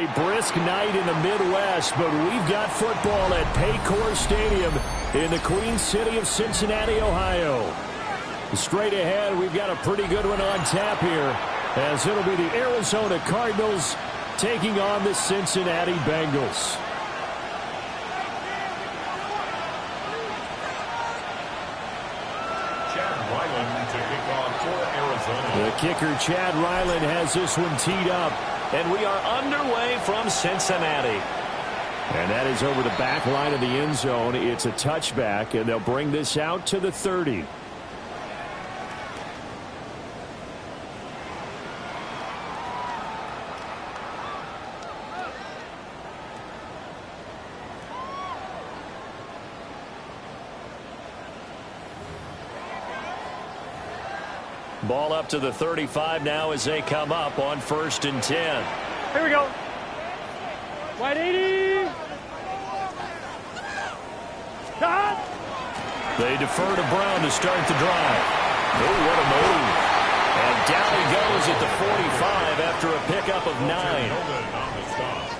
a brisk night in the Midwest, but we've got football at Paycor Stadium in the Queen City of Cincinnati, Ohio. Straight ahead, we've got a pretty good one on tap here, as it'll be the Arizona Cardinals taking on the Cincinnati Bengals. The kicker, Chad Ryland, has this one teed up. And we are underway from Cincinnati. And that is over the back line of the end zone. It's a touchback, and they'll bring this out to the 30. Ball up to the 35 now as they come up on 1st and 10. Here we go. Wide 80. Cut. They defer to Brown to start the drive. Oh, what a move. And down he goes at the 45 after a pickup of 9.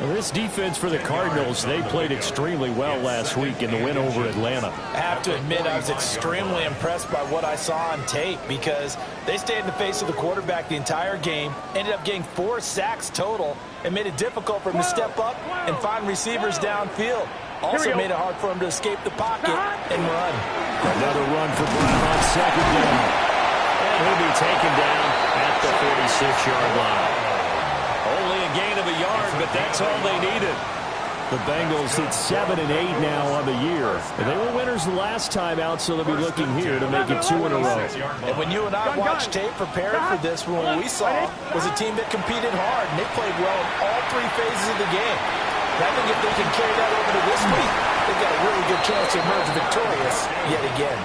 Well, this defense for the Cardinals, they played extremely well last week in the win over Atlanta. I have to admit, I was extremely impressed by what I saw on tape because they stayed in the face of the quarterback the entire game, ended up getting 4 sacks total, and made it difficult for him to step up and find receivers downfield. Also made it hard for him to escape the pocket and run. Another run for Brown on 2nd down. And he'll be taken down at the 46-yard line. Only a gain of a yard, but that's all they needed. The Bengals hit 7 and 8 now on the year. And they were winners the last time out, so they'll be looking here to make it 2 in a row. And when you and I watched tape preparing for this, what we saw was a team that competed hard, and they played well in all 3 phases of the game. And I think if they can carry that over to this week, they've got a really good chance to emerge victorious yet again.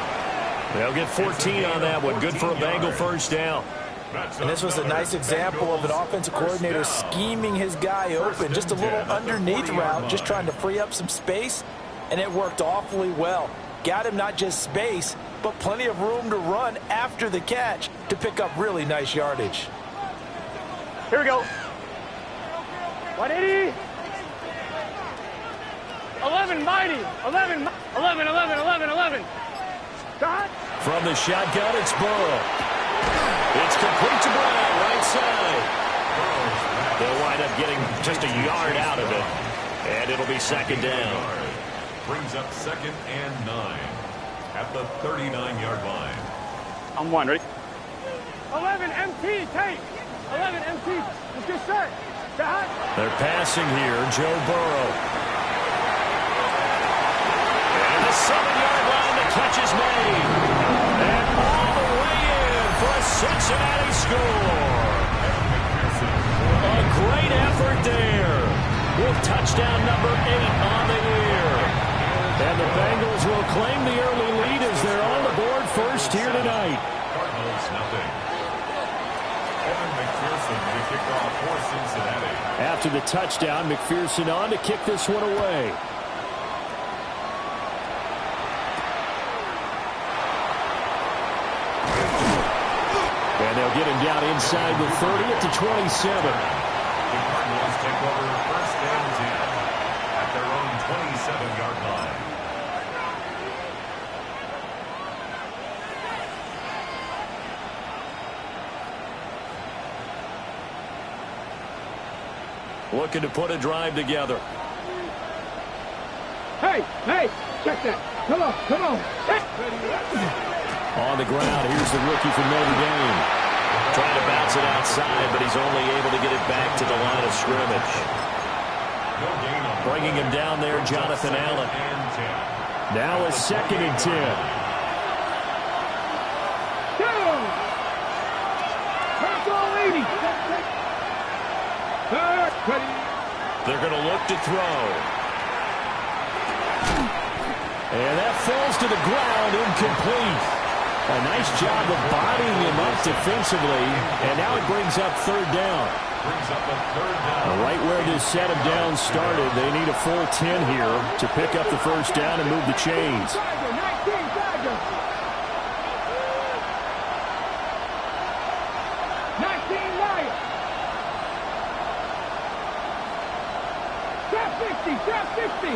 They'll get 14 on that one. Good for a Bengal first down. And this was a nice example of an offensive coordinator scheming his guy open. Just a little underneath route, just trying to free up some space, and it worked awfully well. Got him not just space, but plenty of room to run after the catch to pick up really nice yardage. Here we go. 180. 11, mighty. 11, 11, 11, 11, 11. Start. From the shotgun, it's Burrow. It's complete to Brown, right side. They'll wind up getting just a yard out of it. And it'll be 2nd down. Brings up 2nd and 9 at the 39-yard line. I'm one, ready? 11 MT, take. 11 MT. Let's get set. Start. They're passing here, Joe Burrow. And the 7-yard line, the catch is made. And all the way in for a Cincinnati score. A great effort there. With touchdown number 8 on the year. And the Bengals will claim the early lead as they're on the board first here tonight. Cardinals nothing. Evan McPherson to kick off for Cincinnati. After the touchdown, McPherson on to kick this one away. And they'll get him down inside the 30 at the 27. The Cardinals take over 1st and 10 at their own 27-yard line. Looking to put a drive together. Hey, check that. Come on. Hey. On the ground, here's the rookie from Notre Dame. Trying to bounce it outside, but he's only able to get it back to the line of scrimmage. Bringing him down there, Jonathan Allen. Now a 2nd and 10. They're going to look to throw. And that falls to the ground, incomplete. A nice job of bodying him up defensively, and now it brings up 3rd down. Right where this set of downs started, they need a full 10 here to pick up the 1st down and move the chains. Trap 60, trap 60.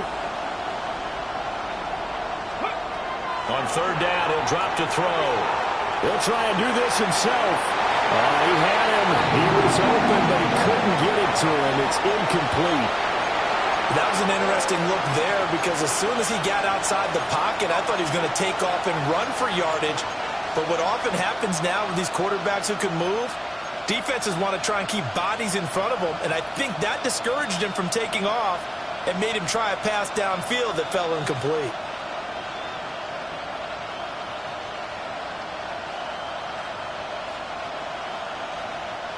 On third down, he'll drop to throw. He'll try and do this himself. He had him. He was open, but he couldn't get it to him. It's incomplete. That was an interesting look there because as soon as he got outside the pocket, I thought he was going to take off and run for yardage. But what often happens now with these quarterbacks who can move, defenses want to try and keep bodies in front of them, and I think that discouraged him from taking off and made him try a pass downfield that fell incomplete.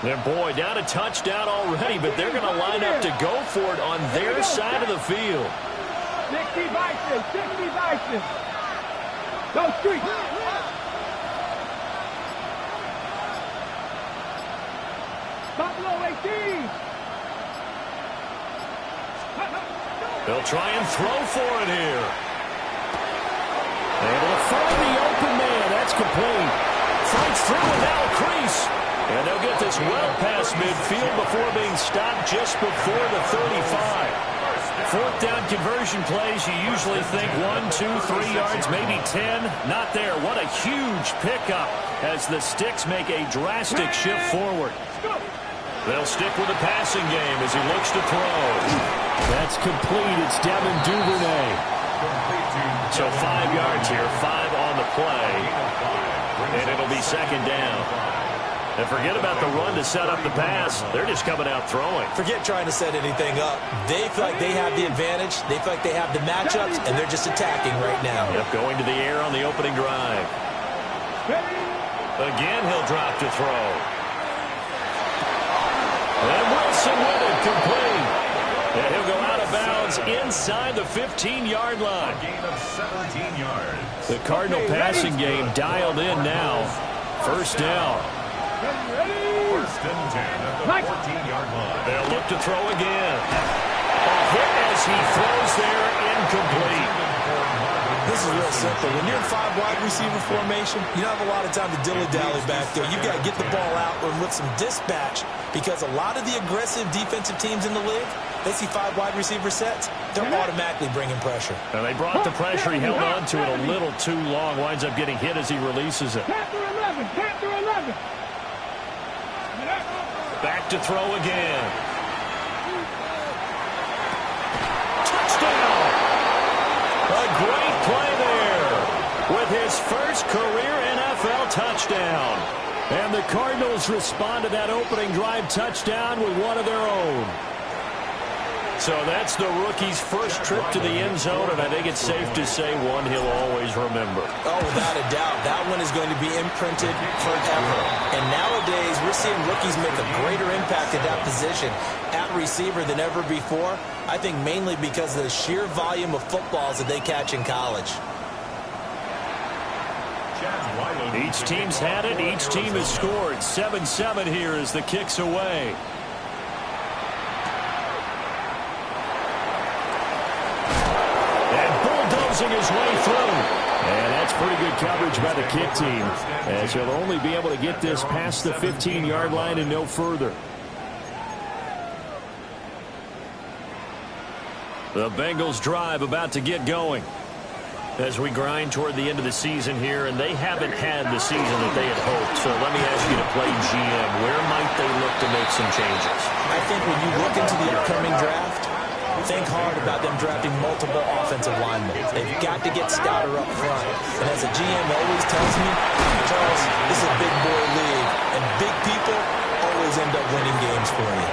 And boy, down a touchdown already, but they're going to line up to go for it on their side of the field. 60 Bison, 60 Bison. Go street. Buffalo 18. They'll try and throw for it here. Able to find the open man. That's complete. Fights through without a crease. And they'll get this well past midfield before being stopped just before the 35. Fourth down conversion plays, you usually think 1, 2, 3 yards, maybe 10. Not there. What a huge pickup as the Sticks make a drastic shift forward. They'll stick with the passing game as he looks to throw. That's complete. It's Devin Duvernay. So 5 yards here, 5 on the play. And it'll be second down. And forget about the run to set up the pass. They're just coming out throwing. Forget trying to set anything up. They feel like they have the advantage. They feel like they have the matchups, and they're just attacking right now. Yep, going to the air on the opening drive. Again, he'll drop to throw. And Wilson with it, complete. And he'll go out of bounds inside the 15-yard line. A gain of 17 yards. The Cardinal passing game dialed in now. First down. First and 10 at the 14-yard line. They'll look to throw again. A hit as he throws there, incomplete. This is real simple. When you're in 5 wide receiver formation, you don't have a lot of time to dilly-dally back there. You've got to get the ball out and with some dispatch because a lot of the aggressive defensive teams in the league, they see 5 wide receiver sets, they're automatically bringing pressure. And they brought the pressure. He held on to it a little too long. Winds up getting hit as he releases it. Panther 11, Panther 11. Back to throw again. Touchdown! A great play there with his first career NFL touchdown. And the Cardinals respond to that opening drive touchdown with one of their own. So that's the rookie's first trip to the end zone, and I think it's safe to say one he'll always remember. Oh, without a doubt. That one is going to be imprinted forever. And nowadays, we're seeing rookies make a greater impact at that position at receiver than ever before. I think mainly because of the sheer volume of footballs that they catch in college. Each team's had it. Each team has scored. 7-7 here as the kick's away. His way through. And that's pretty good coverage by the kick team, as he'll only be able to get this past the 15-yard line and no further. The Bengals drive about to get going as we grind toward the end of the season here, and they haven't had the season that they had hoped. So let me ask you to play GM. Where might they look to make some changes? I think when you look into the upcoming draft, think hard about them drafting multiple offensive linemen. They've got to get Stouter up front. And as a GM always tells me, Charles, this is a big boy league, and big people always end up winning games for you.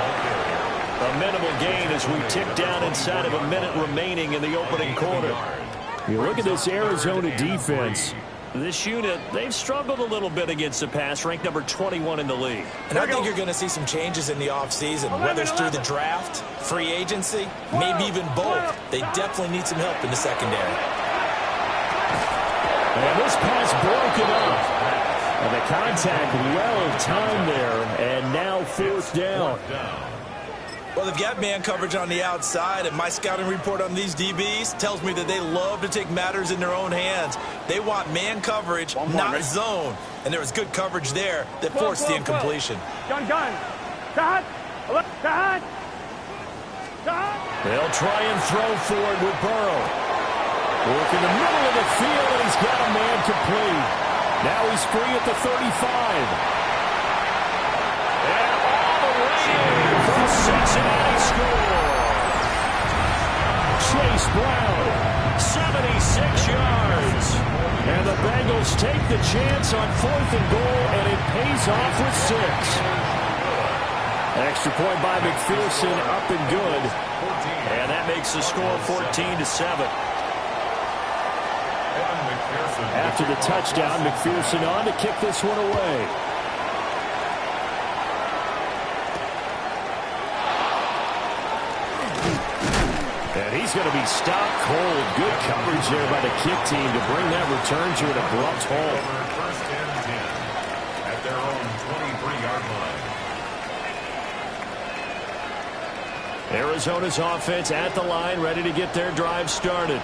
A minimal gain as we tick down inside of a minute remaining in the opening quarter. You look at this Arizona defense. This unit, they've struggled a little bit against the pass, ranked number 21 in the league. And I think you're going to see some changes in the offseason, whether it's through the draft, free agency, maybe even both. They definitely need some help in the secondary. And this pass broken up. And the contact well timed there, and now fourth down. Well, they've got man coverage on the outside, and my scouting report on these DBs tells me that they love to take matters in their own hands. They want man coverage, not zone. And there was good coverage there that forced the incompletion. Gun. Cut. Cut. They'll try and throw for it with Burrow. Work in the middle of the field, and he's got a man complete. Now he's free at the 35. And all the way in for the Cincinnati score. Chase Brown, 76 yards. And the Bengals take the chance on 4th and goal, and it pays off with 6. Extra point by McPherson, up and good. And that makes the score 14-7. After the touchdown, McPherson on to kick this one away. And he's going to be stopped cold. Good coverage there by the kick team to bring that return to an abrupt halt. First and 10 at their own 23-yard line. Arizona's offense at the line, ready to get their drive started.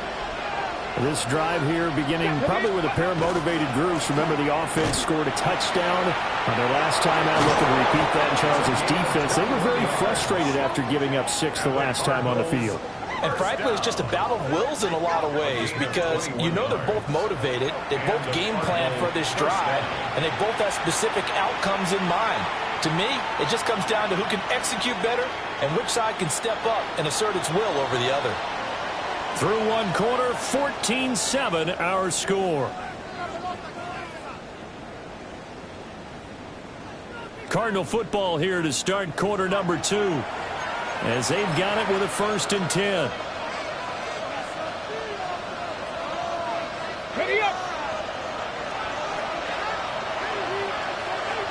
This drive here beginning probably with a pair of motivated groups. Remember, the offense scored a touchdown on their last time out. Looking to repeat that in Charles' defense. They were very frustrated after giving up 6 the last time on the field. And frankly, it's just a battle of wills in a lot of ways because you know they're both motivated. They both game plan for this drive, and they both have specific outcomes in mind. To me, it just comes down to who can execute better and which side can step up and assert its will over the other. Through one quarter, 14-7 our score. Cardinal football here to start quarter number 2. As they've got it with a 1st and 10. Ready up.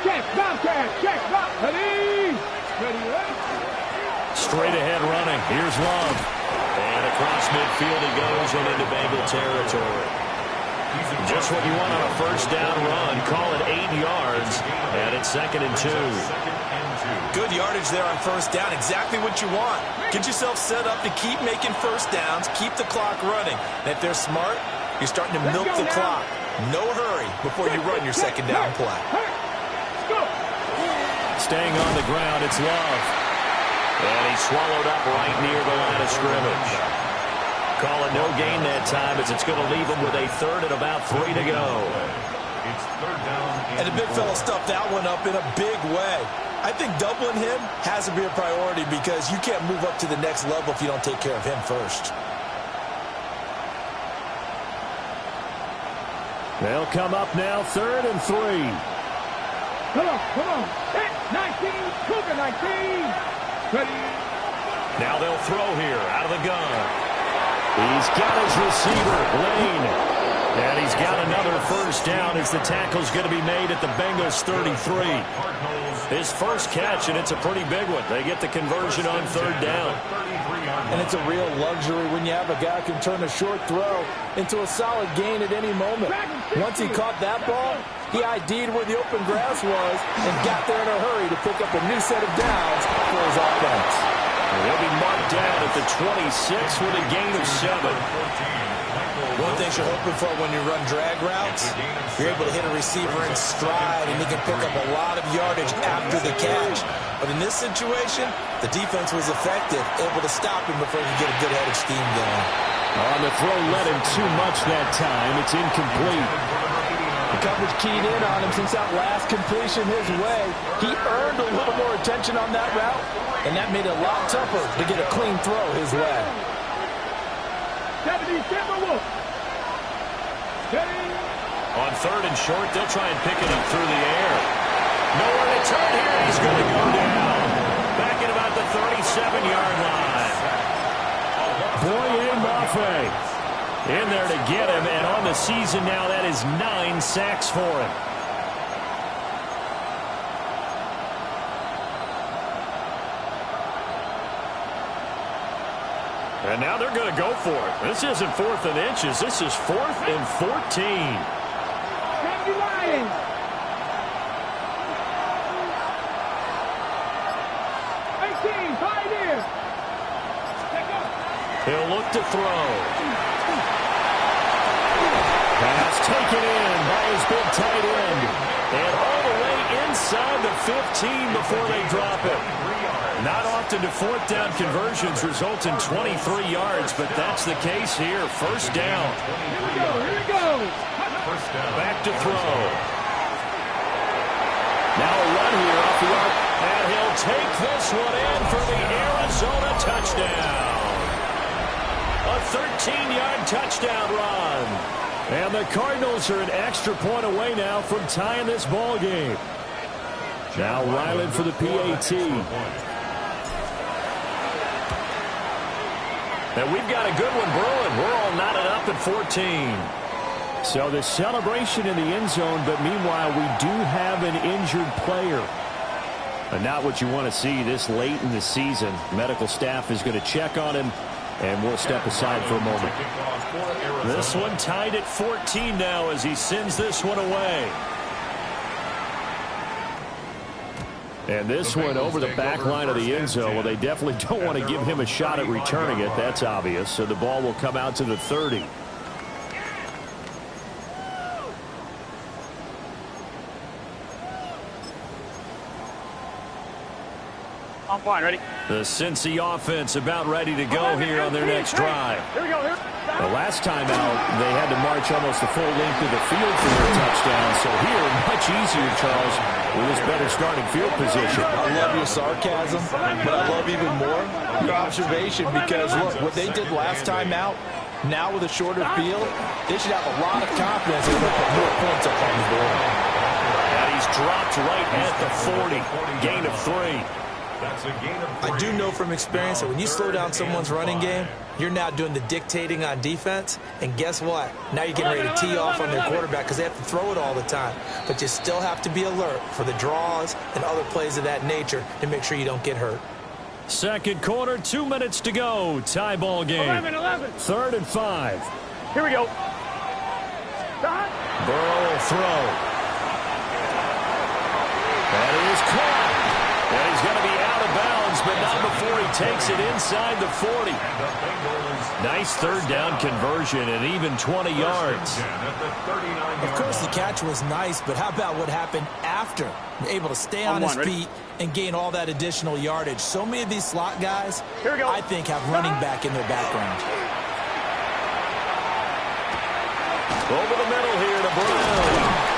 Check, Bobcat, check, Bob. Ready. Ready. Straight ahead running. Here's Love. And across midfield he goes and into Bengal territory. Just what you want on a 1st down run. Call it 8 yards. And it's 2nd and 2. Good yardage there on 1st down. Exactly what you want. Get yourself set up to keep making 1st downs. Keep the clock running. And if they're smart, you're starting to milk the clock. No hurry before you run your 2nd down play. Staying on the ground, it's Love. And he's swallowed up right near the line of scrimmage. Call it no gain that time as it's going to leave him with a 3rd and about 3 to go. It's 3rd down. And the big fella stuffed that one up in a big way. I think doubling him has to be a priority because you can't move up to the next level if you don't take care of him first. They'll come up now, 3rd and 3. Come on. Hit 19, Cougar 19. Ready. Now they'll throw here out of the gun. He's got his receiver, Lane. And he's got another 1st down as the tackle's going to be made at the Bengals 33. His first catch, and it's a pretty big one. They get the conversion on 3rd down. And it's a real luxury when you have a guy who can turn a short throw into a solid gain at any moment. Once he caught that ball, he ID'd where the open grass was and got there in a hurry to pick up a new set of downs for his offense. And he'll be marked down at the 26 with a gain of 7. One thing you're hoping for when you run drag routes, you're able to hit a receiver in stride and he can pick up a lot of yardage after the catch. But in this situation, the defense was effective, able to stop him before he could get a good head of steam going. On the throw, led him too much that time. It's incomplete. The coverage keyed in on him since that last completion his way. He earned a little more attention on that route, and that made it a lot tougher to get a clean throw his way. 70 Timberwolves. On 3rd and short, they'll try and pick it up through the air. Nowhere to turn here. He's going to go down. Back at about the 37-yard line. Boye Mafe in there to get him, and on the season now, that is 9 sacks for him. And now they're going to go for it. This isn't 4th and inches. This is 4th and 14. Lions. He'll look to throw. Pass taken in by his big tight end. And all the way inside the 15 before they drop it. Not often do fourth down conversions result in 23 yards, but that's the case here. First down. Here we go. First down. Back to throw. Now a run here off the arc, and he'll take this one in for the Arizona touchdown. A 13-yard touchdown run. And the Cardinals are an extra point away now from tying this ball game. Now Ryland for the PAT. And we've got a good one brewing. We're all knotted up at 14. So the celebration in the end zone, but meanwhile we do have an injured player. And not what you want to see this late in the season. Medical staff is going to check on him, and we'll step aside for a moment. This one tied at 14 now as he sends this one away. And this one over the back line of the end zone. Well, they definitely don't want to give him a shot at returning it. That's obvious. So the ball will come out to the 30. I'm fine. Ready? The Cincy offense about ready to go here on their next drive. Here we go. Here. The last time out, they had to march almost the full length of the field for their touchdown. So here, much easier, Charles, with this better starting field position. I love your sarcasm, but I love even more your observation because, look, what they did last time out, now with a shorter field, they should have a lot of confidence in put more points up on the board. And he's dropped right at the 40. Gain of 3. That's a gain of 3. I do know from experience that when you slow down someone's running game, you're now doing the dictating on defense, and guess what? Now you're getting ready to tee off on their quarterback because they have to throw it all the time. But you still have to be alert for the draws and other plays of that nature to make sure you don't get hurt. Second quarter, 2 minutes to go. Tie ball game. 11. 3rd and 5. Here we go. Stop. Burrow will throw. That is caught. And he's going to be out of bounds, but not before he takes it inside the 40. Nice third down conversion and even 20 yards. Of course, the catch was nice, but how about what happened after? Able to stay on his feet and gain all that additional yardage. So many of these slot guys, I think, have running back in their background. Over the middle here to Brown.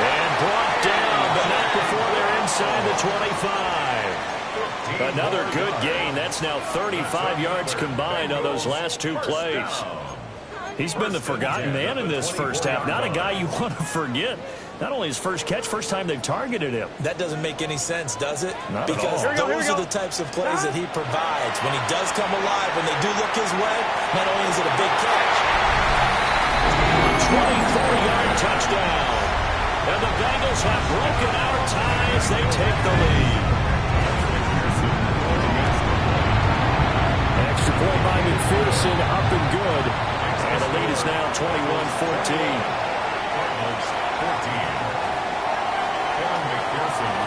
And brought down, but not before they're inside the 25. Another good gain. That's now 35 yards combined on those last 2 plays. He's been the forgotten man in this first half. Not a guy you want to forget. Not only his first catch, first time they've targeted him. That doesn't make any sense, does it? Not because those are the types of plays that he provides. When he does come alive, when they do look his way, not only is it a big catch. 24-yard touchdown. And the Bengals have broken our ties. They take the lead. Extra point by McPherson, up and good. And the lead is now 21-14.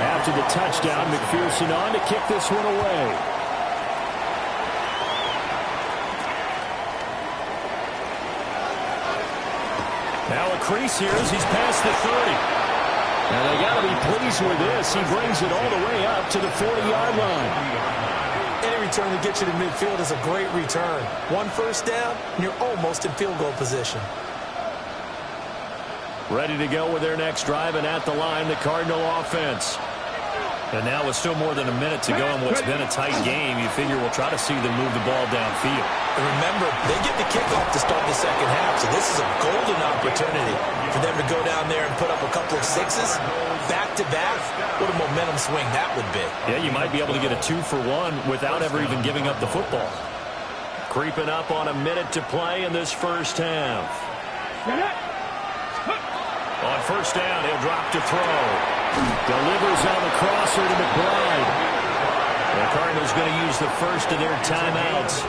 After the touchdown, McPherson on to kick this one away. Now a crease here as he's past the 30. And they got to be pleased with this. He brings it all the way up to the 40-yard line. Any return that gets you to midfield is a great return. 1 first down, and you're almost in field goal position. Ready to go with their next drive, and at the line, the Cardinal offense. And now with still more than a minute to go in what's been a tight game, you figure we'll try to see them move the ball downfield. And remember, they get the kickoff to start the second half, so this is a golden opportunity for them to go down there and put up a couple of sixes back-to-back. What a momentum swing that would be. Yeah, you might be able to get a 2-for-1 without ever even giving up the football. Creeping up on a minute to play in this first half. On first down, he'll drop to throw. Delivers on the crosser to McBride. The Cardinals going to use the first of their timeouts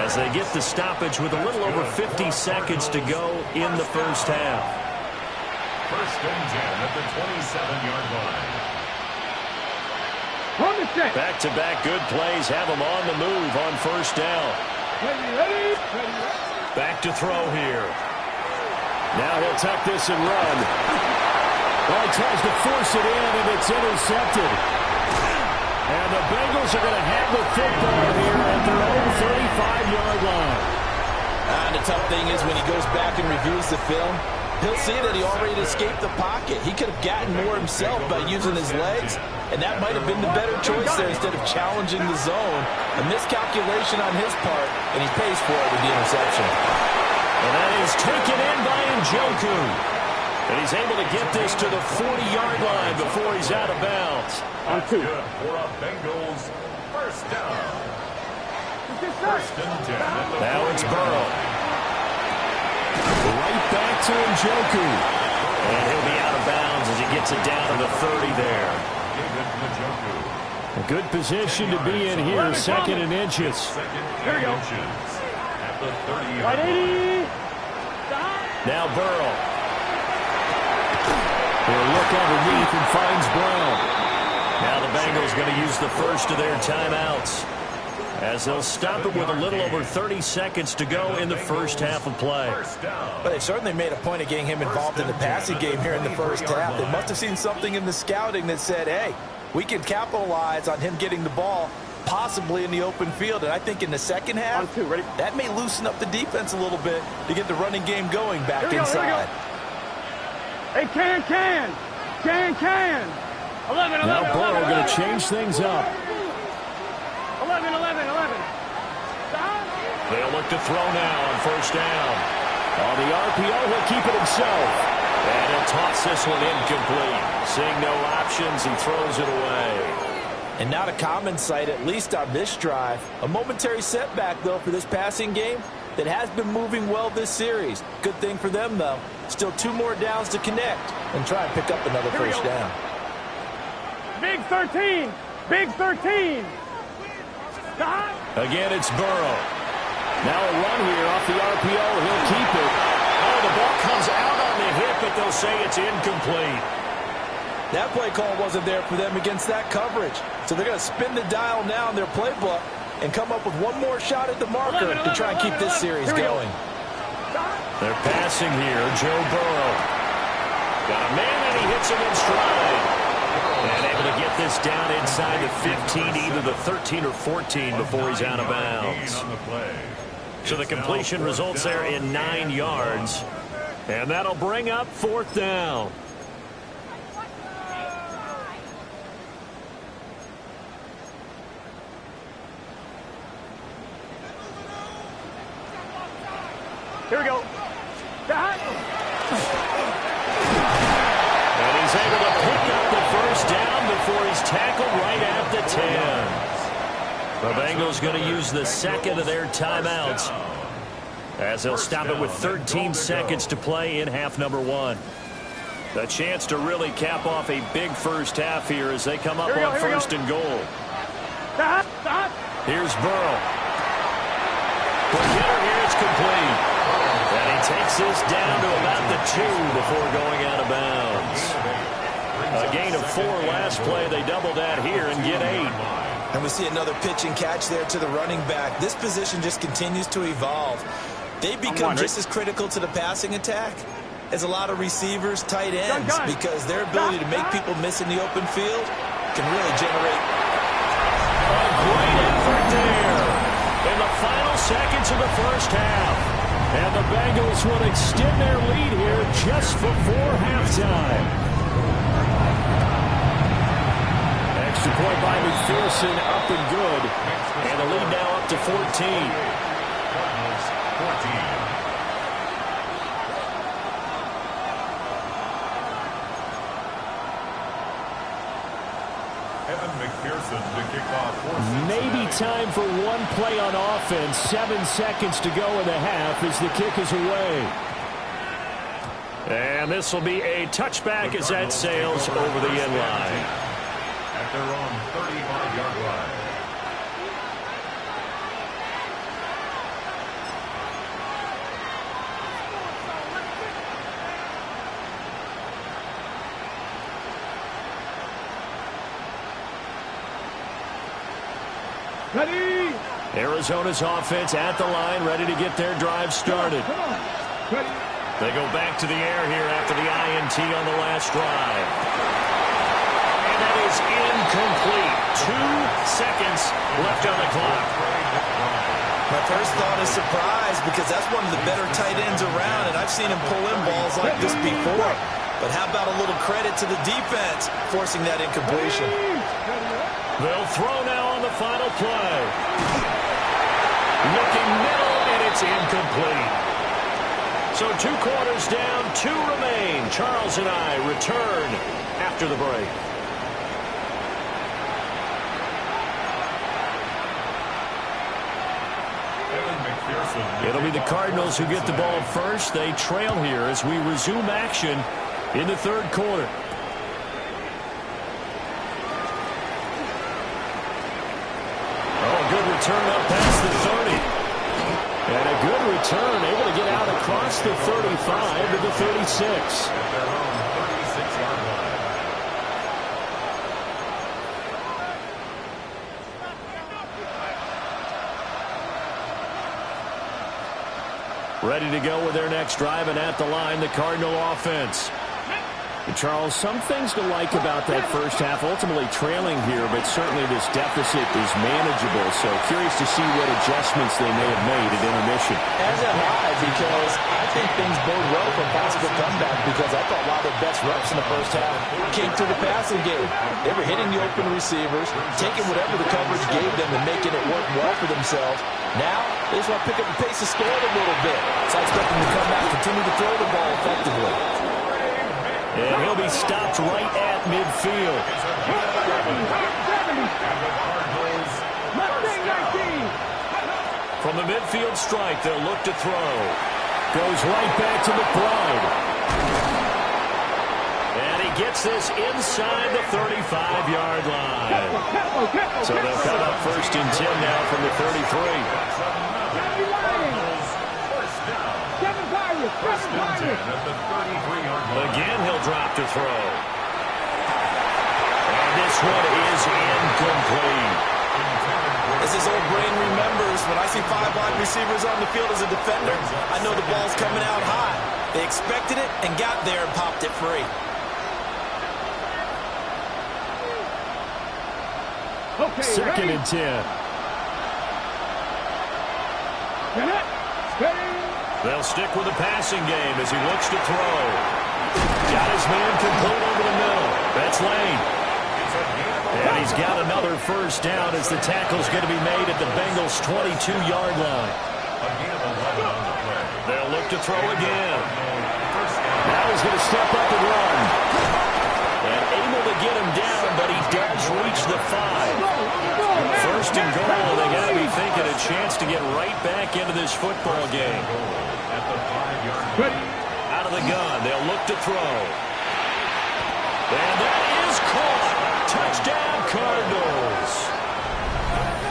as they get the stoppage with a little over 50 seconds to go in the first half. First and 10 at the 27-yard line. Back-to-back good plays have them on the move on first down. Ready. Back to throw here. Now he'll tuck this and run. Well, he tries to force it in, and it's intercepted. And the Bengals are going to have the football here at their own 35-yard line. And the tough thing is when he goes back and reviews the film, he'll see that he already escaped the pocket. He could have gotten more himself by using his legs, and that might have been the better choice there instead of challenging the zone. A miscalculation on his part, and he pays for it with the interception. And that is taken in by Njoku. And he's able to get this to the 40-yard line before he's out of bounds. On 2. Good for a Bengals first down. First and 10. Now it's Burrow. Right back to Njoku. And he'll be out of bounds as he gets it down to the 30 there. A good position to be in here, second and inches. Here we go. At the 30. Right 80. Now Burrow. He'll look underneath and finds Brown. Now the Bengals going to use the first of their timeouts, as they'll stop it with a little over 30 seconds to go in the first half of play. But they certainly made a point of getting him involved in the passing game here in the first half. They must have seen something in the scouting that said, hey, we can capitalize on him getting the ball possibly in the open field. And I think in the second half, On 2, ready? that may loosen up the defense a little bit to get the running game going back inside. Hey, can. 11. Now Burrow going to change things up. 11. They'll look to throw now on first down. On the RPO, he'll keep it himself. And he'll toss this one incomplete. Seeing no options, he throws it away. And not a common sight, at least on this drive. A momentary setback, though, for this passing game that has been moving well this series. Good thing for them, though. Still 2 more downs to connect and try and pick up another first down. Big 13. Stop. Again, it's Burrow. Now a run here off the RPO. He'll keep it. Oh, the ball comes out on the hit, but they'll say it's incomplete. That play call wasn't there for them against that coverage. So they're going to spin the dial now in their playbook and come up with one more shot at the marker to try and keep this series going. They're passing here. Joe Burrow. Got a man, and he hits him in stride. And able to get this down inside the 15, either the 13 or 14 before he's out of bounds. So the completion results there in 9 yards. And that'll bring up fourth down. Here we go. And he's able to pick up the first down before he's tackled right at the 10. The Bengals going to use the second of their timeouts, as they'll stop it with 13 seconds to play in half number 1. The chance to really cap off a big first half here as they come up on first and goal. Here's Burrow. The hitter here is complete. And he takes this down to about the 2 before going out of bounds. A gain of 4 last play. They double that here and get 8. And we see another pitch and catch there to the running back. This position just continues to evolve. They become just as critical to the passing attack as a lot of receivers, tight ends, because their ability to make people miss in the open field can really generate. A great effort there in the final seconds of the first half. And the Bengals will extend their lead here just before halftime. Extra point by McPherson, up and good. And the lead now up to 14. Maybe time for one play on offense. 7 seconds to go in the half as the kick is away. And this will be a touchback as that sails over the end line. At their own 35-yard line. Ready. Arizona's offense at the line, ready to get their drive started. They go back to the air here after the INT on the last drive. And that is incomplete. 2 seconds left on the clock. My first thought is surprise because that's one of the better tight ends around, and I've seen him pull in balls like this before. But how about a little credit to the defense forcing that incompletion? They'll throw now on the final play. Looking middle, and it's incomplete. So 2 quarters down, 2 remain. Charles and I return after the break. It'll be the Cardinals who get the ball first. They trail here as we resume action in the 3rd quarter. Oh, good return up past the 30. And a good return, able to get out across the 35 to the 36. At their own 36-yard line. Ready to go with their next drive, and at the line, the Cardinal offense. And Charles, some things to like about that first half, ultimately trailing here, but certainly this deficit is manageable. So curious to see what adjustments they may have made at intermission. As am I, because I think things bode well for a possible comeback, because I thought a lot of their best reps in the first half came through the passing game. They were hitting the open receivers, taking whatever the coverage gave them and making it work well for themselves. Now, they just want to pick up the pace of scoring a little bit. So I expect them to come back, continue to throw the ball effectively. And he'll be stopped right at midfield. From the midfield strike, they'll look to throw. Goes right back to McBride. And he gets this inside the 35-yard line. So they'll come up 1st and 10 now from the 33. Again, he'll drop to throw. And this one is incomplete. As his old brain remembers, when I see 5 wide receivers on the field as a defender, I know the ball's coming out high. They expected it and got there and popped it free. Okay, 2nd and 10. They'll stick with the passing game as he looks to throw. Got his man complete over the middle. That's Lane. And he's got another first down as the tackle's going to be made at the Bengals' 22-yard line. They'll look to throw again. Now he's going to step up and run. And able to get him down, but he does reach the 5. 1st and goal, they got to be thinking a chance to get right back into this football game. At the 5-yard line. Out of the gun, they'll look to throw. And that is caught. Touchdown, Cardinals.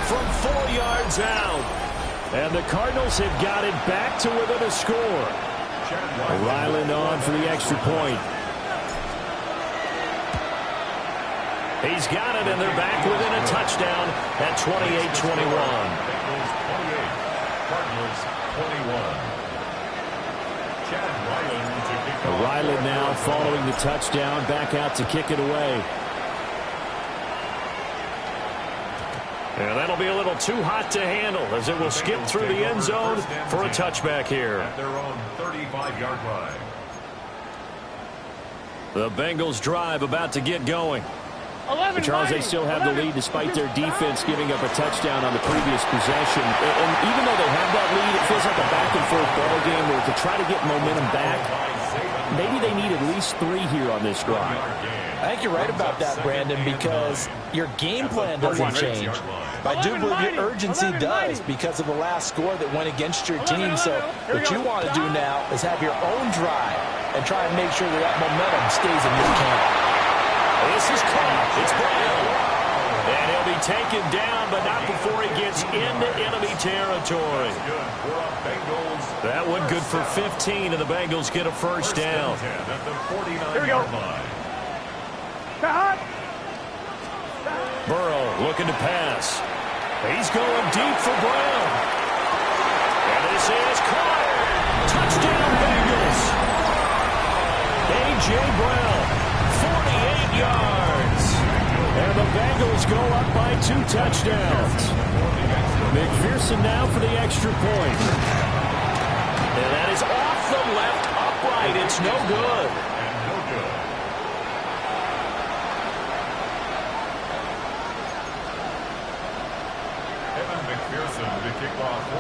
From 4 yards out. And the Cardinals have got it back to within a score. Ryland on for the extra point. He's got it, and they're back within a touchdown at 28-21. Ryland now following the touchdown, back out to kick it away. And that'll be a little too hot to handle as it will skip through the end zone for a touchback here. At their own 35-yard line. The Bengals drive about to get going. Charles, they still have the lead despite their defense giving up a touchdown on the previous possession. And even though they have that lead, it feels like a back-and-forth ball game where to try to get momentum back, maybe they need at least 3 here on this drive. I think you're right about that, Brandon, because your game plan doesn't change. I do believe your urgency does because of the last score that went against your team. So what you want to do now is have your own drive and try and make sure that momentum stays in your camp. This is caught. It's Brown. And he'll be taken down, but not before he gets into enemy territory. That one good for 15, and the Bengals get a first down. Here we go. Burrow looking to pass. He's going deep for Brown. And this is caught. Touchdown, Bengals. A.J. Brown. 48 yards. And the Bengals go up by 2 touchdowns. McPherson now for the extra point. And that is off the left upright. It's no good.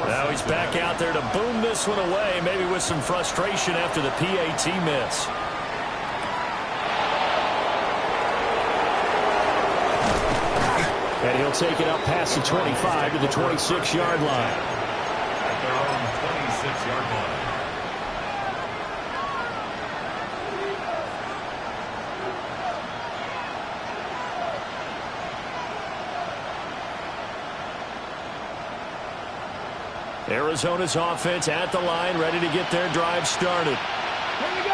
Now he's back out there to boom this one away, maybe with some frustration after the PAT miss. And he'll take it up past the 25 to the 26-yard line. At their own 26-yard line. Arizona's offense at the line, ready to get their drive started.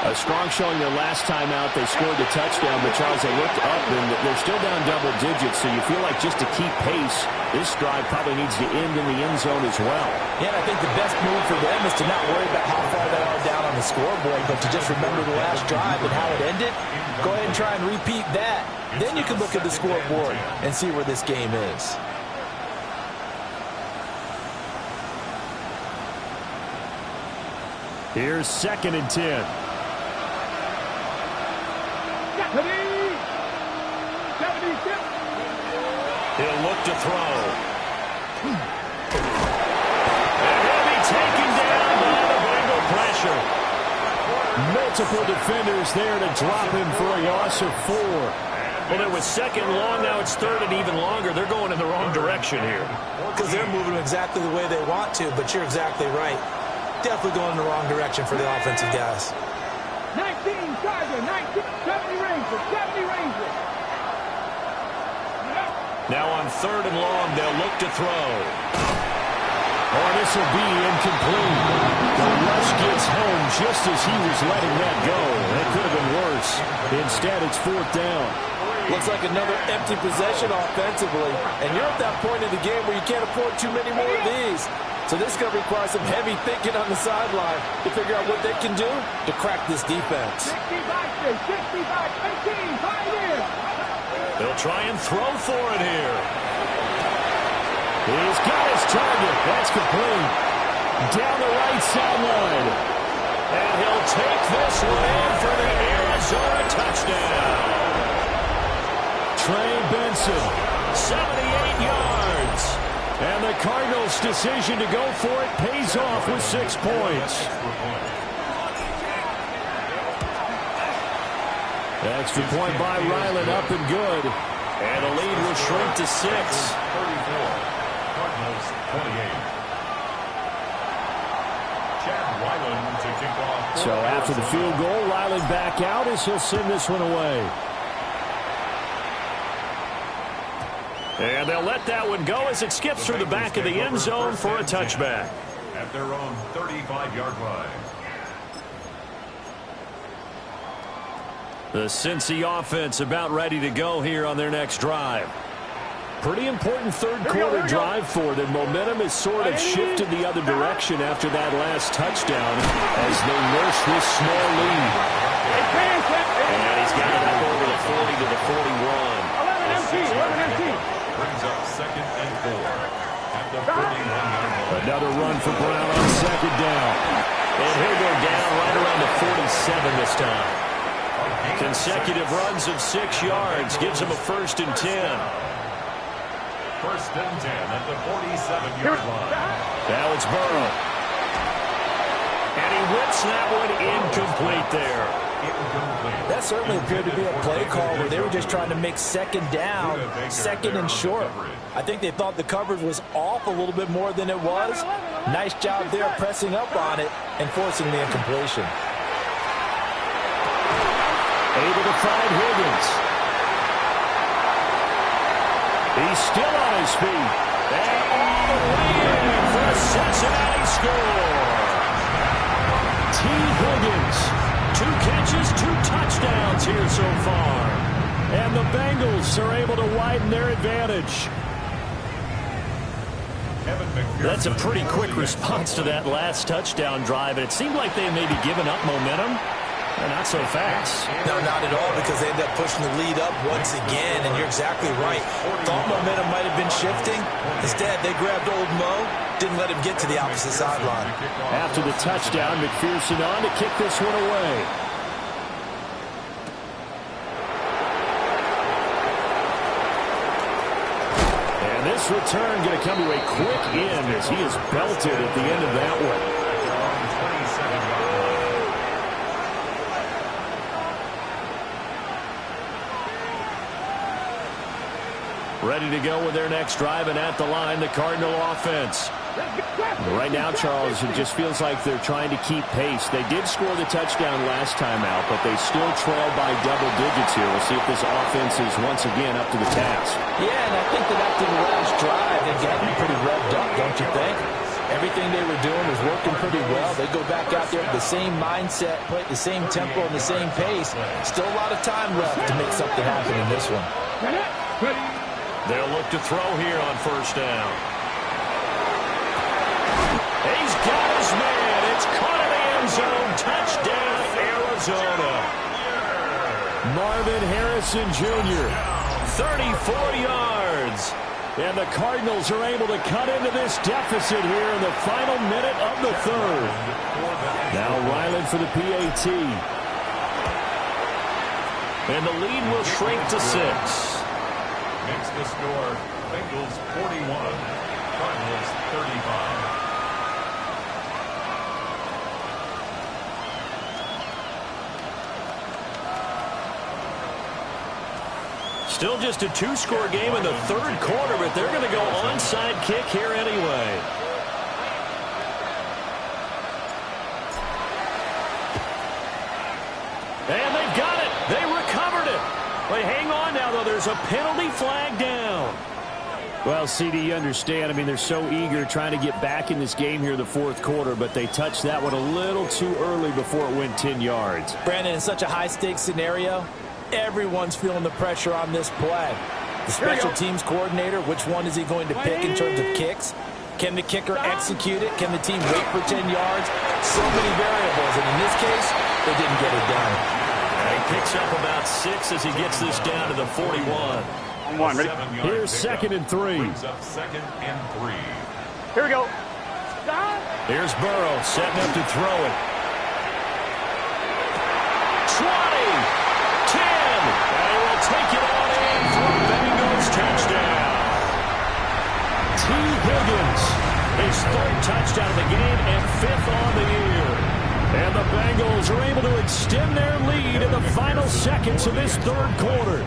A strong showing their last time out. They scored the touchdown, but Charles, they looked up and they're still down double digits, so you feel like just to keep pace, this drive probably needs to end in the end zone as well. Yeah, I think the best move for them is to not worry about how far they are down on the scoreboard, but to just remember the last drive and how it ended. Go ahead and try and repeat that. Then you can look at the scoreboard and see where this game is. Here's 2nd and 10. He'll look to throw. And he'll be taken down by the Bengal pressure. Multiple defenders there to drop him for a loss of 4. Well, it was 2nd and long. Now it's 3rd and even longer. They're going in the wrong direction here. Because they're moving exactly the way they want to, but you're exactly right. Definitely going in the wrong direction for the offensive guys. 19 Charger, 19, 70 Ranger, 70 Ranger. Now on 3rd and long, they'll look to throw. Oh, this will be incomplete. The rush gets home just as he was letting that go. That could have been worse. Instead, it's 4th down. Looks like another empty possession offensively. And you're at that point in the game where you can't afford too many more of these. So this is going to require some heavy thinking on the sideline to figure out what they can do to crack this defense. 65, 18, 5 in. They'll try and throw for it here. He's got his target. That's complete. Down the right sideline. And he'll take this one in for the Arizona touchdown. Trey Benson, 78 yards. And the Cardinals' decision to go for it pays off with 6 points. Extra point by Ryland, up and good. And the lead will shrink to 6. 34. Cardinals 28. Chad Ryland to kick off. So after the field goal, Ryland back out as he'll send this one away. And they'll let that one go as it skips through the back of the end zone for a touchback. At their own 35-yard line. The Cincy offense about ready to go here on their next drive. Pretty important third quarter drive for them. Momentum has sort of shifted the other direction after that last touchdown as they nurse this small lead. And he's got it up over the 40 to the 41. 11 MT. Brings up 2nd and 4 at the 41-yard line. Another run for Brown on 2nd down. And he'll go down right around the 47 this time. Consecutive runs of 6 yards gives him a 1st and 10. 1st and 10 at the 47-yard line. Now it's Burrow. And he whips that one incomplete there. That certainly appeared to be a play call where they were just trying to make 2nd down, 2nd and short. I think they thought the coverage was off a little bit more than it was. Nice job there pressing up on it and forcing the incompletion. Able to find Higgins. He's still on his feet. And all the way in for a Cincinnati score. T. Higgins. 2 catches, 2 touchdowns here so far. And the Bengals are able to widen their advantage. That's a pretty quick response to that last touchdown drive. And it seemed like they had maybe given up momentum. Not so fast. No, not at all, because they end up pushing the lead up once again, and you're exactly right. Thought momentum might have been shifting. Instead, they grabbed old Mo, didn't let him get to the opposite sideline. After the touchdown, McPherson on to kick this one away. And this return going to come to a quick end as he is belted at the end of that one. Ready to go with their next drive, and at the line, the Cardinal offense. Right now, Charles, it just feels like they're trying to keep pace. They did score the touchdown last time out, but they still trail by double digits here. We'll see if this offense is once again up to the task. Yeah, and I think that after the last drive, they've gotten pretty revved up, don't you think? Everything they were doing was working pretty well. They go back out there with the same mindset, play at the same tempo and the same pace. Still a lot of time left to make something happen in this one. They'll look to throw here on first down. He's got his man. It's caught in the end zone. Touchdown, Arizona. Marvin Harrison Jr., 34 yards. And the Cardinals are able to cut into this deficit here in the final minute of the third. Now Ryland for the PAT. And the lead will shrink to 6. Makes the score Bengals 41, Cardinals 35. Still just a two-score game in the third quarter, but they're going to go onside kick here anyway. And they've got it. They recovered it. But hang on now, though. There's a penalty flag down. Well, CD, you understand. I mean, they're so eager trying to get back in this game here in the fourth quarter, but they touched that one a little too early before it went 10 yards. Brandon, in such a high-stakes scenario, everyone's feeling the pressure on this play. The special teams coordinator, which one is he going to pick in terms of kicks? Can the kicker execute it? Can the team wait for 10 yards? So many variables, and in this case, they didn't get it done. He picks up about 6 as he gets this down to the 41. On one, ready? Here's 2nd and 3. Brings up 2nd and 3. Here we go. Here's Burrow setting up to throw it. 20, 10, and he will take it on in for a Bengals touchdown. T. Higgins, his 3rd touchdown of the game and 5th on the year. And the Bengals are able to extend their lead in the final seconds of this third quarter.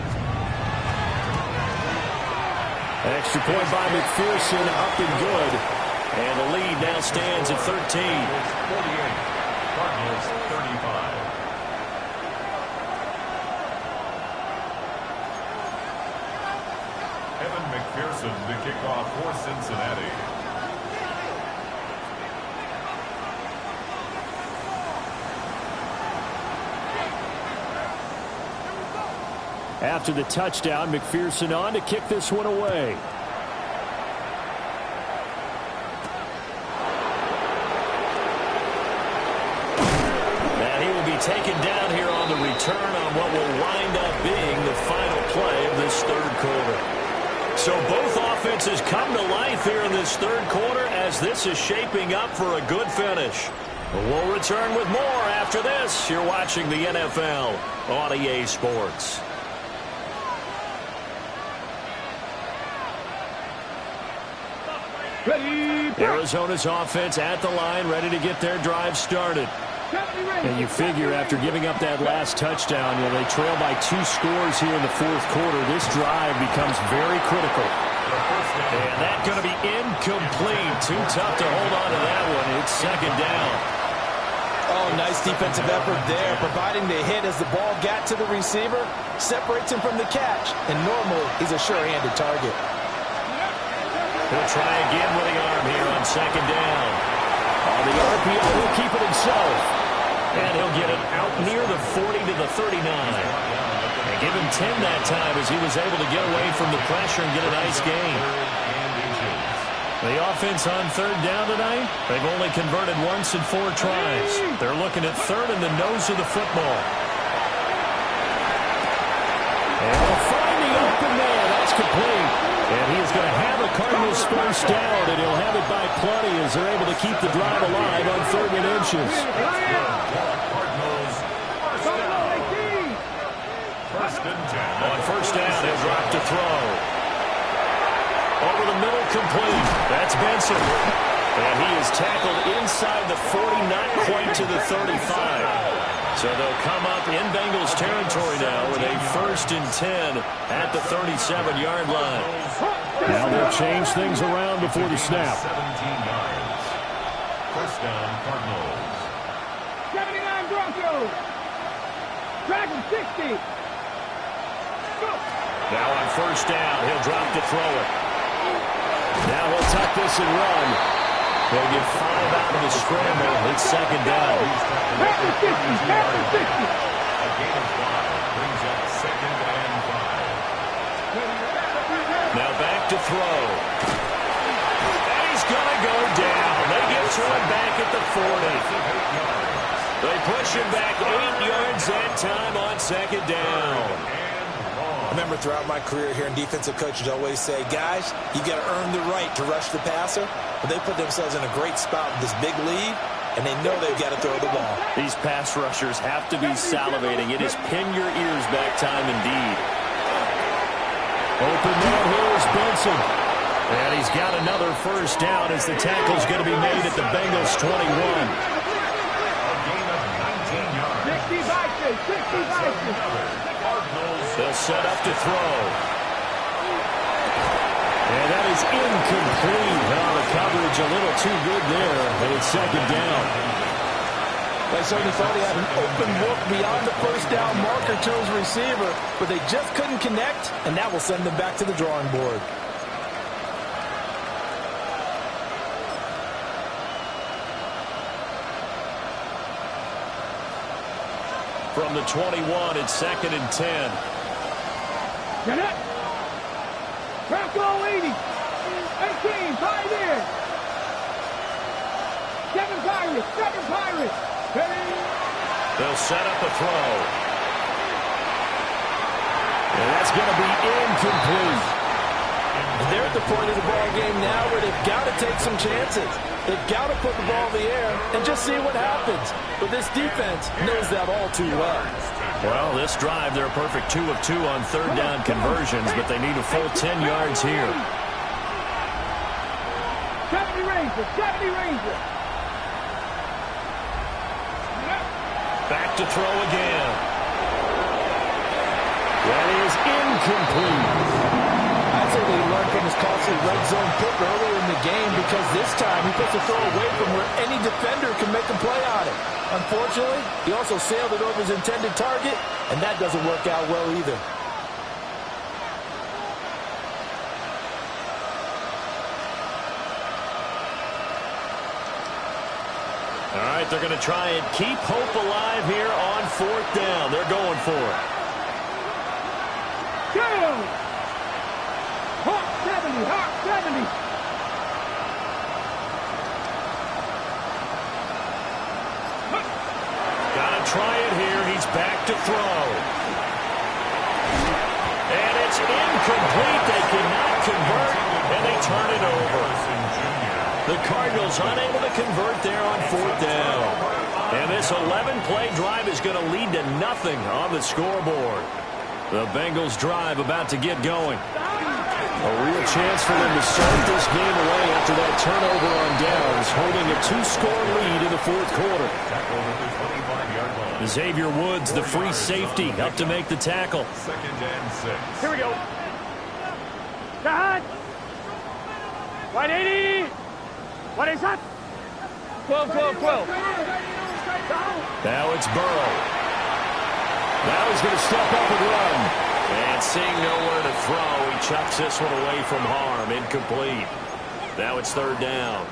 Extra point by McPherson, up and good. And the lead now stands at 13. 48, Cardinals 35. Evan McPherson to kick off for Cincinnati. After the touchdown, McPherson on to kick this one away. And he will be taken down here on the return on what will wind up being the final play of this third quarter. So both offenses come to life here in this third quarter as this is shaping up for a good finish. We'll return with more after this. You're watching the NFL on EA Sports. Arizona's offense at the line, ready to get their drive started. And you figure after giving up that last touchdown, they trail by 2 scores here in the fourth quarter. This drive becomes very critical. And that's going to be incomplete. Too tough to hold on to that one. It's 2nd down. Oh, nice defensive effort there, providing the hit as the ball got to the receiver, separates him from the catch, and normally he's a sure-handed target. He'll try again with the arm here on 2nd down. On the RPO, he'll keep it himself. And he'll get it out near the 40 to the 39. And give him 10 that time as he was able to get away from the pressure and get a nice gain. The offense on third down tonight, they've only converted once in 4 tries. They're looking at third in the nose of the football. And they'll find the open man. That's complete. And he is going to have a Cardinals first down, and he'll have it by plenty as they're able to keep the drive alive on 3rd and inches. Cardinals, first and 10. On first down, he'll drop to throw. Over the middle, complete. That's Benson. And he is tackled inside the 40, not quite to the 35. So they'll come up in Bengals territory now with a 1st and 10 at the 37-yard line. Now they'll change things around before the snap. 17 yards. First down, Cardinals. 79 Broncos. Dragon 60. Now on first down, he'll drop to throw it. Now he'll tuck this and run. They'll get 5 out of the scramble. It's 2nd down. Dragon 60. Dragon 60. A gain of 5 brings up 2nd and 5. Now back to throw. And he's going to go down. They get to him back at the 40. They push him back 8 yards that time on 2nd down. I remember throughout my career hearing defensive coaches always say, guys, you got to earn the right to rush the passer. But they put themselves in a great spot with this big lead, and they know they've got to throw the ball. These pass rushers have to be salivating. It is pin your ears back time indeed. Open man here is Benson. And he's got another first down as the tackle's going to be made at the Bengals 21. A gain of 19 yards. 60 Vikings. 60 Vikings. They'll set up to throw. And that is incomplete. Now the coverage a little too good there, and it's 2nd down. They certainly thought he had an open look beyond the first down marker to his receiver, but they just couldn't connect, and that will send them back to the drawing board. From the 21, it's 2nd and 10. Get it. Bronco 80. 18. Pioneer. 7 Pirates. 7 Pirates. They'll set up a throw. And that's going to be incomplete. They're at the point of the ball game now where they've got to take some chances. They've got to put the ball in the air and just see what happens. But this defense knows that all too well. Well, this drive, they're a perfect 2 of 2 on 3rd down conversions, but they need a full 10 yards here. 70 Rangers. 70 Rangers. Back to throw again. That is incomplete. I'd say they learned from his costly red zone pick earlier in the game because this time he puts the throw away from where any defender can make a play on it. Unfortunately, he also sailed it over his intended target, and that doesn't work out well either. All right, they're going to try and keep hope alive here on 4th down. They're going for it. Down. Hawk 70. Hawk 70. Gotta try it here. He's back to throw. And it's incomplete. They cannot convert, and they turn it over. The Cardinals unable to convert there on 4th down. And this 11-play drive is going to lead to nothing on the scoreboard. The Bengals drive about to get going. A real chance for them to start this game away after that turnover on downs, holding a 2-score lead in the 4th quarter. Xavier Woods, the free safety, up to make the tackle. 2nd and 6. Here we go. Got. 180. What is that? 12, 12, 12. Now it's Burrow. Now he's going to step up and run. And seeing nowhere to throw, he chucks this one away from harm. Incomplete. Now it's 3rd down.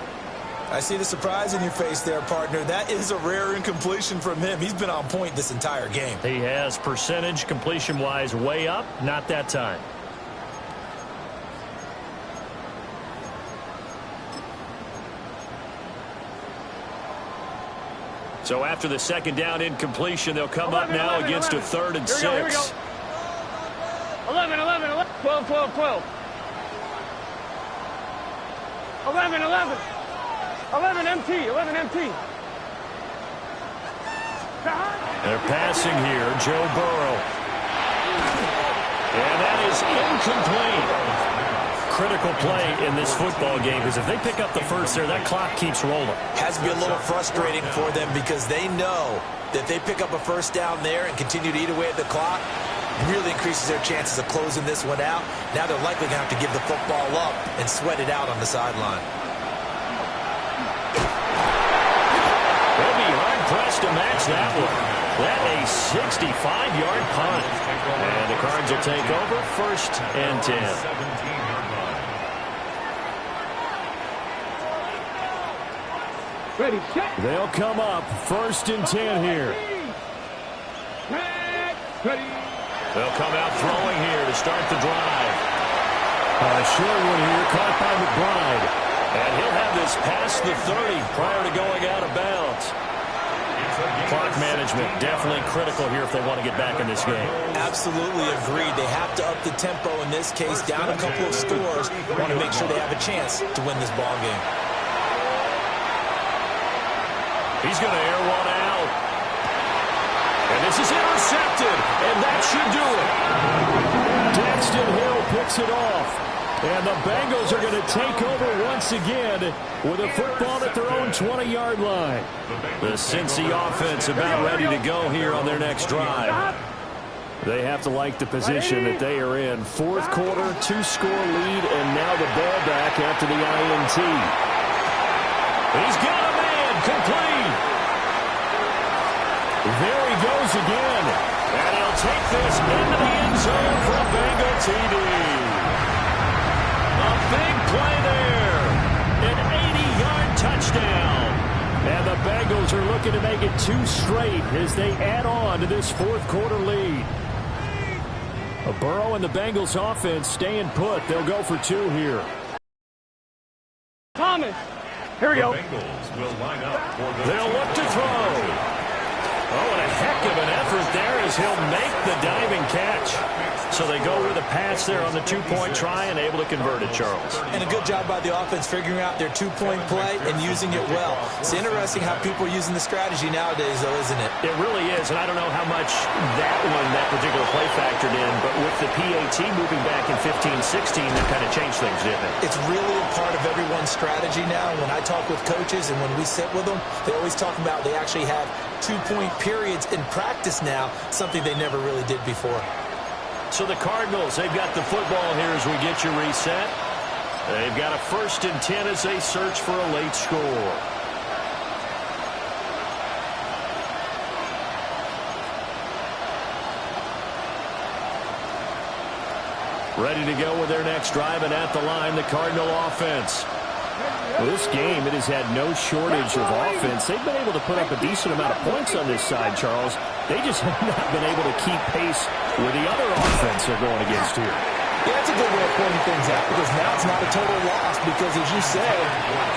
I see the surprise in your face there, partner. That is a rare incompletion from him. He's been on point this entire game. He has percentage completion-wise way up. Not that time. So after the second down incompletion, they'll come up now against a 3rd and 6. Here we go. 11, 12, 12, 12. 11, 11. 11 MT, 11 MT. They're passing here, Joe Burrow. And that is incomplete. Critical play in this football game, because if they pick up the first there, that clock keeps rolling. Has to be a little frustrating for them because they know that they pick up a first down there and continue to eat away at the clock, really increases their chances of closing this one out. Now they're likely going to have to give the football up and sweat it out on the sideline. They'll be hard-pressed to match that one. That a 65-yard punt. And the Cards will take over 1st and 10. 17-yard line. Ready, check. They'll come up 1st and 10 here. Ready. They'll come out throwing here to start the drive. Short one here, caught by McBride. And he'll have this past the 30 prior to going out of bounds. Clock management definitely critical here if they want to get back in this game. Absolutely agreed. They have to up the tempo in this case, down a couple of scores. Want to make sure they have a chance to win this ball game. He's going to air one out. And this is intercepted, and that should do it. Daxton Hill picks it off. And the Bengals are going to take over once again with a football at their own 20-yard line. The Cincy offense about ready to go here on their next drive. They have to like the position that they are in. 4th quarter, 2-score lead, and now the ball back after the INT. He's got a man, complete. There he goes again. And he'll take this into the end zone for a Bengal TD. A big play there. An 80-yard touchdown. And the Bengals are looking to make it 2 straight as they add on to this 4th quarter lead. Burrow and the Bengals offense staying put. They'll go for 2 here. Thomas. Here we go. Bengals will line up for the They'll look to throw. Oh, and a heck of an effort there as he'll make the diving catch. So they go with a pass there on the 2-point try and able to convert it, Charles. And a good job by the offense figuring out their 2-point play and using it well. It's interesting how people are using the strategy nowadays, though, isn't it? It really is, and I don't know how much that particular play factored in, but with the PAT moving back in 15-16, that kind of changed things, didn't it? It's really a part of everyone's strategy now. When I talk with coaches and when we sit with them, they always talk about they actually have 2-point periods in practice now, something they never really did before. So the Cardinals, they've got the football here as we get you reset. They've got a 1st and 10 as they search for a late score. Ready to go with their next drive, and at the line, the Cardinal offense. Well, this game, it has had no shortage of offense. They've been able to put up a decent amount of points on this side, Charles. They just have not been able to keep pace with the other offense they're going against here. Yeah, that's a good way of pointing things out because now it's not a total loss because, as you said,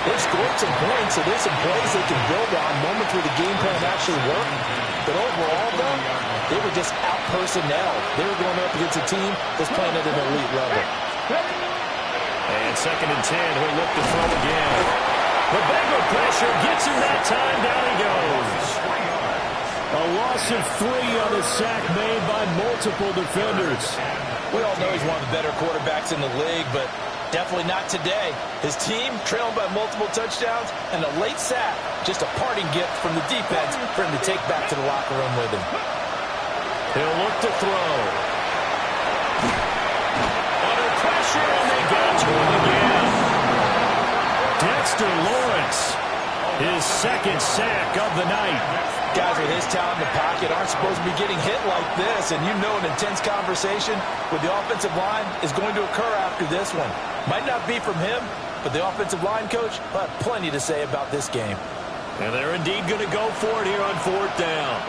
they've scored some points, so there's some plays they can build on, moments where the game plan actually worked. But overall, though, they were just out-personnel. They were going up against a team that's playing at an elite level. And 2nd and 10, he'll look to throw again. The Bengal pressure gets him that time. Down he goes. A loss of 3 on a sack made by multiple defenders. We all know he's one of the better quarterbacks in the league, but definitely not today. His team trailing by multiple touchdowns and a late sack. Just a parting gift from the defense for him to take back to the locker room with him. He'll look to throw. Under pressure, and they got to him again. Dexter Lawrence, his 2nd sack of the night. Guys with his talent in the pocket aren't supposed to be getting hit like this, and you know an intense conversation with the offensive line is going to occur after this one. Might not be from him, but the offensive line coach will have plenty to say about this game. And they're indeed going to go for it here on 4th down.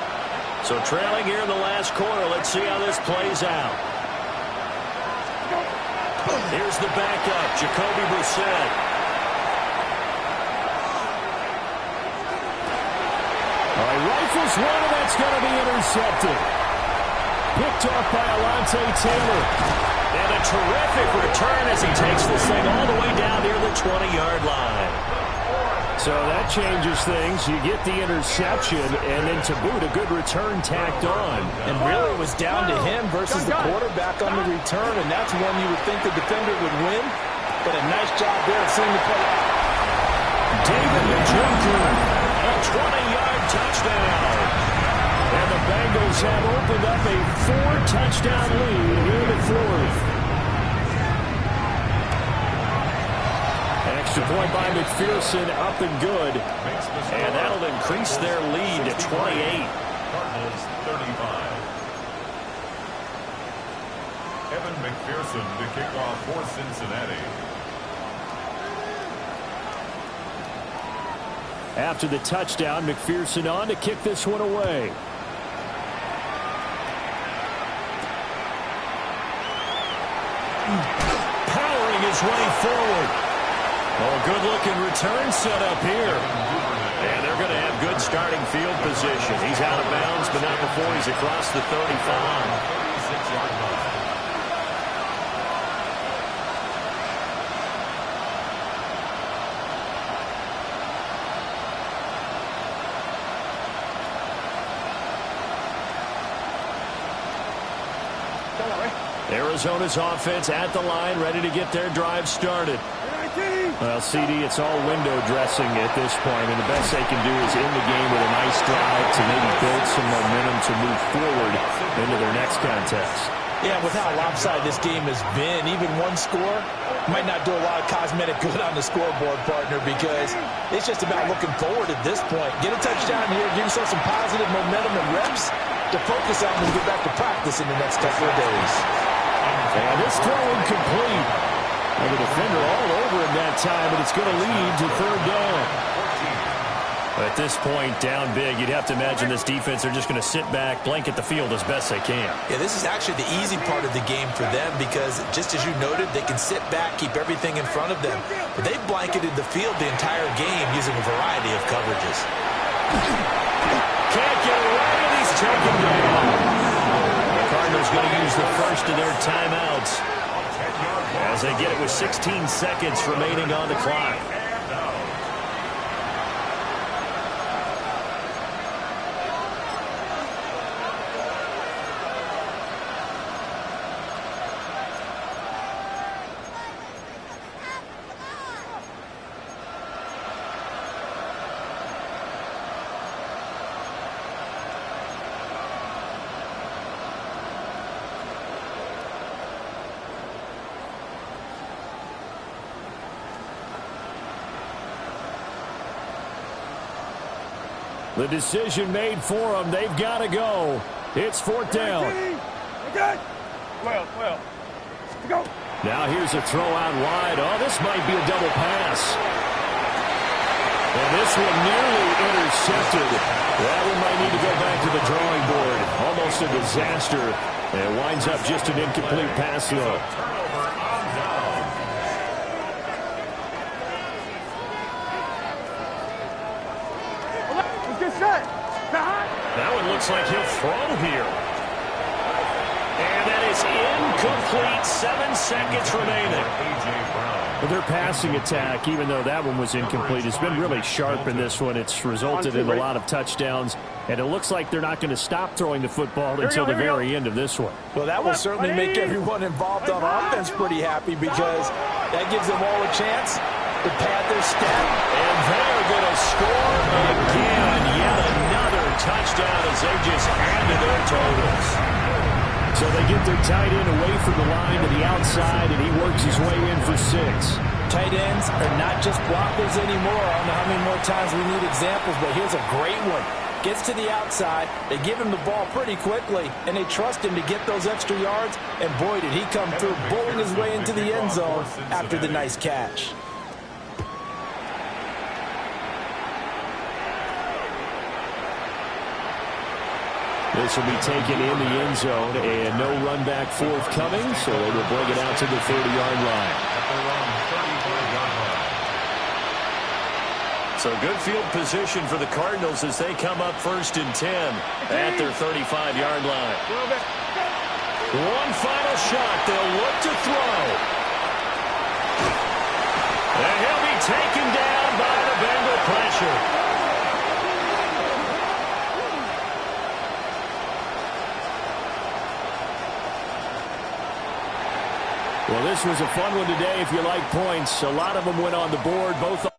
So trailing here in the last quarter, let's see how this plays out. Here's the backup, Jacoby Brissett. All right, rifles one, and that's going to be intercepted. Picked off by Alontae Taylor. And a terrific return as he takes this thing all the way down near the 20-yard line. So that changes things. You get the interception, and then to boot, a good return tacked on. And really it was down to him versus the quarterback on the return, and that's one you would think the defender would win. But a nice job there of seeing the play. David Njoku, a 20-yard touchdown. And the Bengals have opened up a 4-touchdown lead here in the fourth. Extra point by McPherson, up and good. And that'll increase their lead to 28. Cardinals 35. Evan McPherson to kick off for Cincinnati. After the touchdown, McPherson on to kick this one away. Powering his way forward. Oh, good-looking return set up here. And they're going to have good starting field position. He's out of bounds, but not before he's across the 35. 36-yard line. Arizona's offense at the line, ready to get their drive started. Well, CD, it's all window dressing at this point, and the best they can do is end the game with a nice drive to maybe build some momentum to move forward into their next contest. Yeah, with how lopsided this game has been, even one score might not do a lot of cosmetic good on the scoreboard, partner, because it's just about looking forward at this point. Get a touchdown here, give yourself some positive momentum and reps to focus on and get back to practice in the next couple of days. And this throw incomplete. And the defender all over him that time, and it's going to lead to third down. At this point, down big, you'd have to imagine this defense, they're just going to sit back, blanket the field as best they can. Yeah, this is actually the easy part of the game for them because, just as you noted, they can sit back, keep everything in front of them. But they've blanketed the field the entire game using a variety of coverages. Can't get away, and he's taken down. The Cardinals going to use the first of their timeouts as they get it with 16 seconds remaining on the clock. The decision made for them. They've got to go. It's fourth down. Okay. Well. Go. Now here's a throw out wide. Oh, this might be a double pass. And this one nearly intercepted. That one might need to go back to the drawing board. Almost a disaster. And it winds up just an incomplete pass, though. That one looks like he'll throw here. And that is incomplete. 7 seconds remaining. But their passing attack, even though that one was incomplete, has been really sharp in this one. It's resulted in a lot of touchdowns. And it looks like they're not going to stop throwing the football until the very end of this one. Well, that will certainly make everyone involved on offense pretty happy because that gives them all a chance to pad their step. And they're going to score again. Yet another touchdown as they just handed their totals. So they get their tight end away from the line to the outside, and he works his way in for 6. Tight ends are not just blockers anymore. I don't know how many more times we need examples, but here's a great one. Gets to the outside, they give him the ball pretty quickly, and they trust him to get those extra yards, and boy, did he come through, bowling his way into the end zone after the nice catch. This will be taken in the end zone, and no run back forthcoming, so they will bring it out to the 30-yard line. So good field position for the Cardinals as they come up 1st and 10 at their 35-yard line. One final shot. They'll look to throw. And he'll be taken down by the Bengal pressure. Well, this was a fun one today if you like points. A lot of them went on the board, both